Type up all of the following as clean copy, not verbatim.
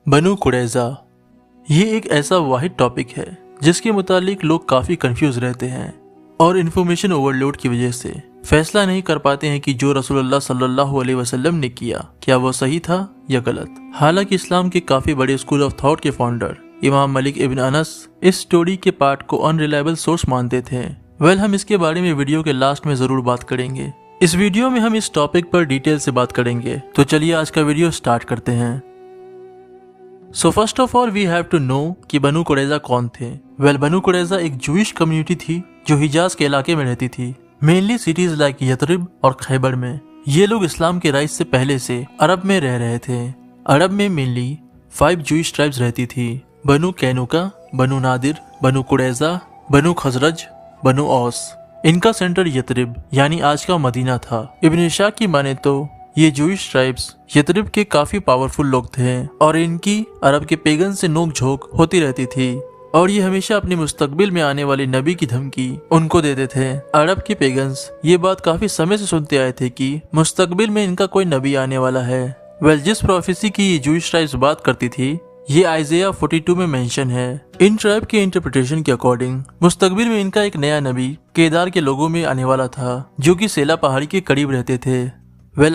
बनु कुरैज़ा ये एक ऐसा वाहिद टॉपिक है जिसके मुतालिक लोग काफ़ी कंफ्यूज रहते हैं और इन्फॉर्मेशन ओवरलोड की वजह से फैसला नहीं कर पाते हैं कि जो रसूलुल्लाह सल्लल्लाहु अलैहि वसल्लम ने किया क्या वो सही था या गलत। हालांकि इस्लाम के काफ़ी बड़े स्कूल ऑफ थॉट के फाउंडर इमाम मलिक इब्न अनस इस स्टोरी के पार्ट को अनरिलायबल सोर्स मानते थे। हम इसके बारे में वीडियो के लास्ट में ज़रूर बात करेंगे। इस वीडियो में हम इस टॉपिक पर डिटेल से बात करेंगे, तो चलिए आज का वीडियो स्टार्ट करते हैं। So first of all we have to know कि बनु कुरैज़ा कौन थे। बनु कुरैज़ा एक जूइश कम्युनिटी थी जो हिजाज के इलाके में रहती थी, मेनली सिटीज लाइक यथरिब और खैबर में। ये लोग इस्लाम के राइज से पहले से अरब में रह रहे थे। अरब में मेनली 5 जूइश ट्राइब्स रहती थी, बनु कैनुका, बनु नादिर, बनु कुरैज़ा, बनु खजरज, बनु औस। इनका सेंटर यथरिब यानी आज का मदीना था। इब्न इशाक की माने तो ये जूइश ट्राइब्स यथरिब के काफी पावरफुल लोग थे और इनकी अरब के पेगन से नोक-झोंक होती रहती थी और ये हमेशा अपने मुस्तकबिल में आने वाले नबी की धमकी उनको देते थे। अरब के पेगन्स ये बात काफी समय से सुनते आए थे कि मुस्तकबिल में इनका कोई नबी आने वाला है। जिस प्रोफेसी की ये जूइश ट्राइब्स बात करती थी ये आइज़ाया 42 में मेंशन है। इन ट्राइब के इंटरप्रिटेशन के अकॉर्डिंग मुस्तकबिल में इनका एक नया नबी केदार के लोगों में आने वाला था जो कि सेला पहाड़ी के करीब रहते थे।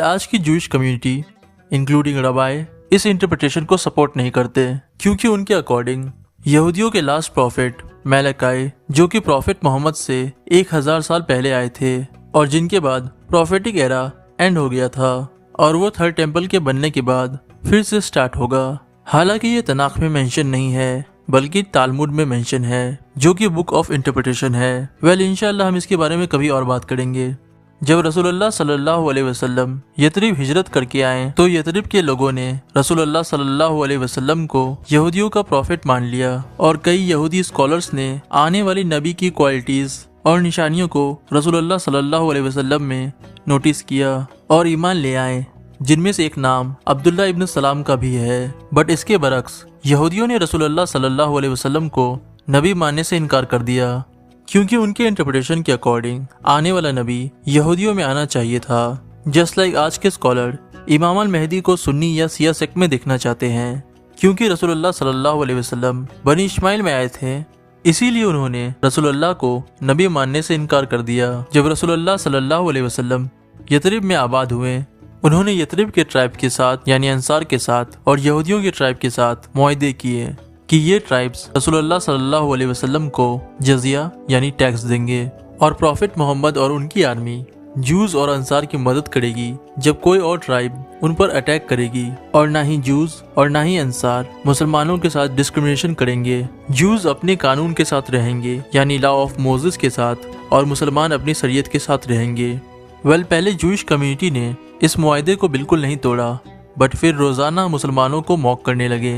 आज की जूइश कम्युनिटी इंक्लूडिंग रबाई इस इंटरप्रिटेशन को सपोर्ट नहीं करते क्योंकि उनके अकॉर्डिंग यहूदियों के लास्ट प्रॉफिट मैलकाई जो कि प्रॉफिट मोहम्मद से 1000 साल पहले आए थे और जिनके बाद प्रॉफिटिक एरा एंड हो गया था और वो थर्ड टेम्पल के बनने के बाद फिर से स्टार्ट होगा। हालांकि ये तनाख में मेंशन नहीं है बल्कि तालमुड में मेंशन है जो कि बुक ऑफ इंटरप्रिटेशन है। इंशाल्लाह हम इसके बारे में कभी और बात करेंगे। जब रसूलुल्लाह सल्लल्लाहु अलैहि वसल्लम यथरिब हिजरत करके आए तो यथरिब के लोगों ने रसूलुल्लाह सल्लल्लाहु अलैहि वसल्लम को यहूदियों का प्रॉफिट मान लिया और कई यहूदी स्कॉलर्स ने आने वाली नबी की क्वालिटीज और निशानियों को रसूलुल्लाह सल्लल्लाहु अलैहि वसल्लम में नोटिस किया और ईमान ले आए, जिनमें से एक नाम अब्दुल्ला इब्न सलाम का भी है। बट इसके बरक्स यहूदियों ने रसूलुल्लाह सल्लल्लाहु अलैहि वसल्लम को नबी मानने से इनकार कर दिया क्योंकि उनके इंटरप्रिटेशन के अकॉर्डिंग आने वाला नबी यहूदियों में आना चाहिए था। जस्ट लाइक आज के स्कॉलर इमाम अल मेहदी को सुन्नी या सिया सेक्ट में देखना चाहते हैं क्योंकि रसूलुल्लाह सल्लल्लाहु अलैहि वसल्लम बनी इस्माइल में आए थे, इसीलिए उन्होंने रसूलुल्लाह को नबी मानने से इनकार कर दिया। जब रसूलुल्लाह सल्लल्लाहु अलैहि वसल्लम यथरिब में आबाद हुए उन्होंने यथरिब के ट्राइब के साथ यानी अंसार के साथ और यहूदियों के ट्राइब के साथ मुआहदे किए कि ये ट्राइब्स रसूलुल्लाह सल्लल्लाहु अलैहि वसल्लम को जजिया यानी टैक्स देंगे और प्रॉफिट मोहम्मद और उनकी आर्मी जूज और अंसार की मदद करेगी जब कोई और ट्राइब उन पर अटैक करेगी। और ना ही जूज और ना ही अंसार मुसलमानों के साथ डिस्क्रिमिनेशन करेंगे। जूज अपने कानून के साथ रहेंगे यानी लॉ ऑफ मोसेस के साथ और मुसलमान अपनी शरीयत के साथ रहेंगे। पहले जूइश कम्युनिटी ने इस मुआहदे को बिल्कुल नहीं तोड़ा बट फिर रोजाना मुसलमानों को मॉक करने लगे।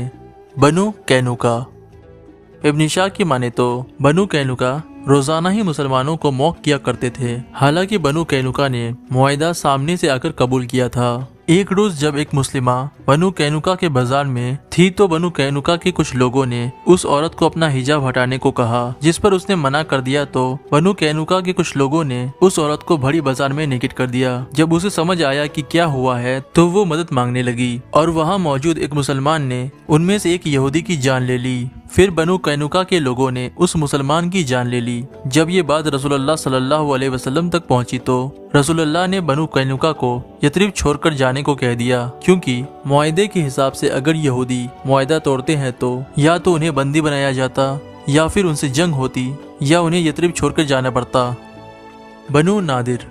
बनु कैनुका इब्न इशाक की माने तो बनु कैनुका रोजाना ही मुसलमानों को मॉक किया करते थे। हालांकि बनु कैनुका ने मुआहदा सामने से आकर कबूल किया था। एक रोज जब एक मुस्लिमा बनु कैनुका के बाजार में थी तो बनु कैनुका के कुछ लोगों ने उस औरत को अपना हिजाब हटाने को कहा, जिस पर उसने मना कर दिया तो बनु कैनुका के कुछ लोगों ने उस औरत को भरी बाजार में निकट कर दिया। जब उसे समझ आया कि क्या हुआ है तो वो मदद मांगने लगी और वहाँ मौजूद एक मुसलमान ने उनमें से एक यहूदी की जान ले ली। फिर बनु कैनुका के लोगों ने उस मुसलमान की जान ले ली। जब ये बात रसूलुल्लाह सल्लल्लाहु अलैहि वसल्लम तक पहुंची तो रसूलुल्लाह ने बनु कैनुका को यथरिब छोड़कर जाने को कह दिया क्योंकि मुआहदे के हिसाब से अगर यहूदी मुआहदा तोड़ते हैं तो या तो उन्हें बंदी बनाया जाता या फिर उनसे जंग होती या उन्हें यथरिब छोड़कर जाना पड़ता। बनु नादिर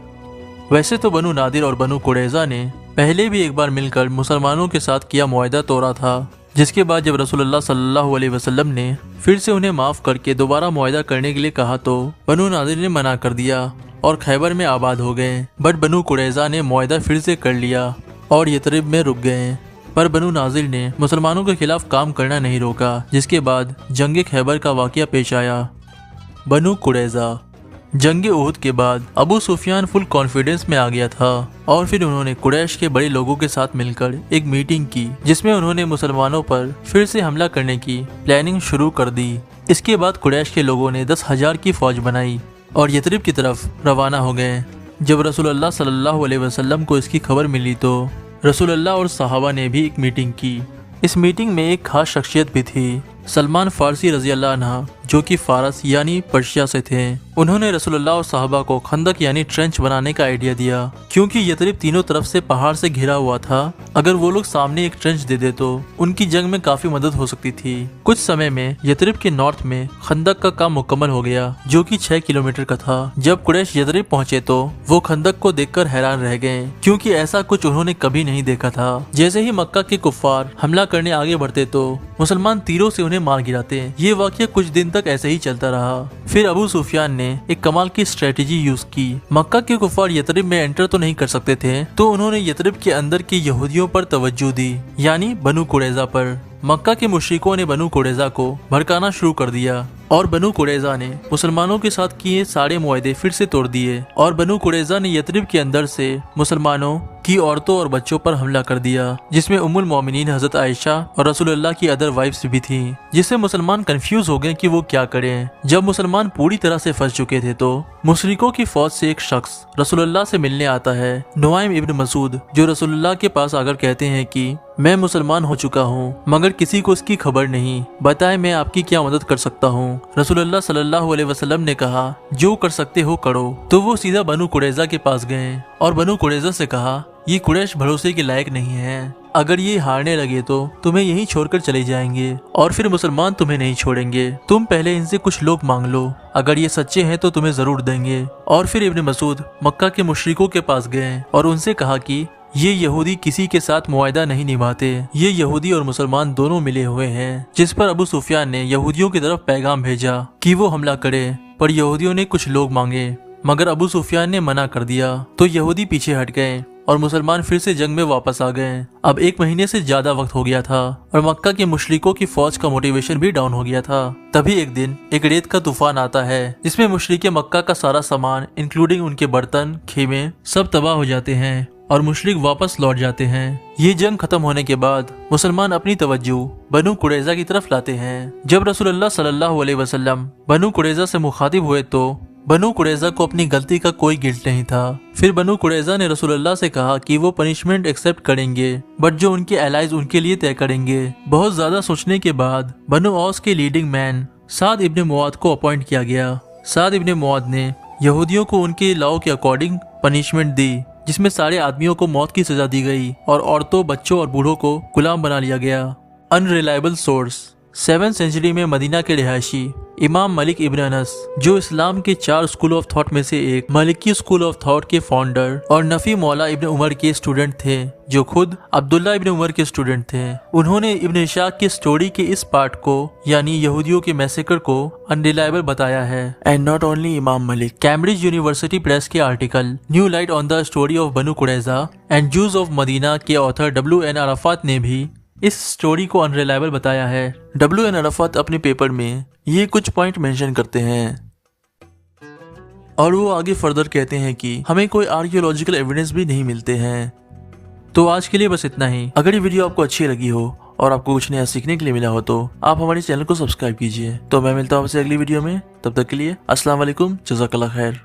वैसे तो बनु नादिर और बनु कुरैज़ा ने पहले भी एक बार मिलकर मुसलमानों के साथ किया मुआहदा तोड़ा था, जिसके बाद जब रसूलुल्लाह सल्लल्लाहु अलैहि वसल्लम ने फिर से उन्हें माफ करके दोबारा मुआहदा करने के लिए कहा तो बनु नादिर ने मना कर दिया और खैबर में आबाद हो गए। बट बनु कुरैज़ा ने मुआहदा फिर से कर लिया और यथरिब में रुक गए। पर बनु नादिर ने मुसलमानों के खिलाफ काम करना नहीं रोका, जिसके बाद जंग खैबर का वाकया पेश आया। बनु कुरैज़ा जंग उहद के बाद अबू सुफियान फुल कॉन्फिडेंस में आ गया था और फिर उन्होंने कुरैश के बड़े लोगों के साथ मिलकर एक मीटिंग की जिसमें उन्होंने मुसलमानों पर फिर से हमला करने की प्लानिंग शुरू कर दी। इसके बाद कुरैश के लोगों ने 10,000 की फौज बनाई और यथरिब की तरफ रवाना हो गए। जब रसूलुल्लाह सल्लल्लाहु अलैहि वसल्लम को इसकी खबर मिली तो रसूलुल्लाह और सहाबा ने भी एक मीटिंग की इस मीटिंग में एक खास शख्सियत भी थी, सलमान फारसी रजी अल्लाह अन्हा, जो कि फारस यानी पर्शिया से थे। उन्होंने रसूलुल्लाह और साहबा को खंदक यानी ट्रेंच बनाने का आइडिया दिया, क्योंकि यतरिब तीनों तरफ से पहाड़ से घिरा हुआ था। अगर वो लोग सामने एक ट्रेंच दे दे तो उनकी जंग में काफी मदद हो सकती थी। कुछ समय में यतरिब के नॉर्थ में खंदक का काम मुकम्मल हो गया, जो कि 6 किलोमीटर का था। जब कुरैश यतरिब पहुंचे तो वो खंदक को देखकर हैरान रह गए, क्योंकि ऐसा कुछ उन्होंने कभी नहीं देखा था। जैसे ही मक्का के कुफ्फार हमला करने आगे बढ़ते तो मुसलमान तीरों से उन्हें मार गिराते। ये वाकया कुछ दिन तक ऐसे ही चलता रहा। फिर अबू सुफियान ने एक कमाल की स्ट्रेटेजी यूज की। मक्का के कुफार यतरिब में एंटर तो नहीं कर सकते थे, तो उन्होंने यतरिब के अंदर के यहूदियों पर तवज्जो दी, यानी बनु कुरैजा पर। मक्का के मुशरिकों ने बनु कुरैजा को भड़काना शुरू कर दिया और बनु कुरैजा ने मुसलमानों के साथ किए सारे मुआहदे फिर से तोड़ दिए और बनु कुरैजा ने यतरिब के अंदर से मुसलमानों की औरतों और बच्चों पर हमला कर दिया, जिसमें उम्मुल मोमिनीन हजरत आयशा और रसूलुल्लाह की अदर वाइफ्स भी थीं, जिससे मुसलमान कंफ्यूज हो गए कि वो क्या करें। जब मुसलमान पूरी तरह से फंस चुके थे तो मुशरिकों की फौज से एक शख्स रसूलुल्लाह से मिलने आता है, नुआइम इब्न मसूद, जो रसूलुल्लाह के पास आकर कहते हैं कि मैं मुसलमान हो चुका हूँ, मगर किसी को इसकी खबर नहीं, बताएं मैं आपकी क्या मदद कर सकता हूँ। रसूलुल्लाह सल्लल्लाहु अलैहि वसल्लम ने कहा, जो कर सकते हो करो। तो वो सीधा बनु कुरैजा के पास गए और बनु कुरैजा से कहा, ये कुरैश भरोसे के लायक नहीं है, अगर ये हारने लगे तो तुम्हें यहीं छोड़कर चले जाएंगे और फिर मुसलमान तुम्हें नहीं छोड़ेंगे। तुम पहले इनसे कुछ लोग मांग लो, अगर ये सच्चे हैं तो तुम्हें जरूर देंगे। और फिर इब्न मसूद मक्का के मुशरिकों के पास गए और उनसे कहा कि ये यहूदी किसी के साथ मुआहदा नहीं निभाते, ये यहूदी और मुसलमान दोनों मिले हुए हैं। जिस पर अबू सुफियान ने यहूदियों की तरफ पैगाम भेजा कि वो हमला करे, पर यहूदियों ने कुछ लोग मांगे, मगर अबू सुफियान ने मना कर दिया। तो यहूदी पीछे हट गए और मुसलमान फिर से जंग में वापस आ गए। अब 1 महीने से ज्यादा वक्त हो गया था और मक्का के मुशरिकों की फौज का मोटिवेशन भी डाउन हो गया था। तभी एक दिन एक रेत का तूफान आता है, जिसमें मुशरिके मक्का का सारा सामान इंक्लूडिंग उनके बर्तन, खेमे सब तबाह हो जाते हैं और मुशरिक वापस लौट जाते हैं। ये जंग खत्म होने के बाद मुसलमान अपनी तवज्जो बनु कुरैजा की तरफ लाते हैं। जब रसूलुल्लाह सल्लल्लाहु अलैहि वसल्लम बनु कुरैजा से मुखातिब हुए तो बनु कुरैजा को अपनी गलती का कोई गिल्ट नहीं था। फिर बनु कुरैजा ने रसूलुल्लाह से कहा कि वो पनिशमेंट एक्सेप्ट करेंगे, बट जो उनके एलाइज उनके लिए तय करेंगे। बहुत ज्यादा सोचने के बाद बनु औस के लीडिंग मैन साद इब्न मुआद को अपॉइंट किया गया। साद इब्न मुआद ने यहूदियों को उनके लॉ के अकॉर्डिंग पनिशमेंट दी, जिसमें सारे आदमियों को मौत की सजा दी गई और औरतों, बच्चों और बूढ़ों को गुलाम बना लिया गया। अनरिलायबल सोर्स 7th सेंचुरी में मदीना के रिहायशी इमाम मलिक इब्न अनस, जो इस्लाम के 4 स्कूल ऑफ थॉट में से एक मलिकी स्कूल ऑफ थॉट के फाउंडर और नफी मौला इब्न उमर के स्टूडेंट थे, जो खुद अब्दुल्ला इब्न उमर के स्टूडेंट थे। उन्होंने इब्न इशाक की स्टोरी के इस पार्ट को यानी यहूदियों के मैसेकर को अनरिलायबल बताया है। And not only Imam Malik, Cambridge University Press के article new light on the story of Banu Qurayza and Jews of Medina के ऑथर WN अराफात ने भी इस स्टोरी को अनरिलायबल बताया है। WN अराफात अपने पेपर में ये कुछ पॉइंट मेंशन करते हैं और वो आगे फर्दर कहते हैं कि हमें कोई आर्कियोलॉजिकल एविडेंस भी नहीं मिलते हैं। तो आज के लिए बस इतना ही। अगर ये वीडियो आपको अच्छी लगी हो और आपको कुछ नया सीखने के लिए मिला हो तो आप हमारे चैनल को सब्सक्राइब कीजिए। तो मैं मिलता हूँ आपसे अगली वीडियो में, तब तक के लिए अस्सलाम वालेकुम, जज़ाकल्लाह खैर।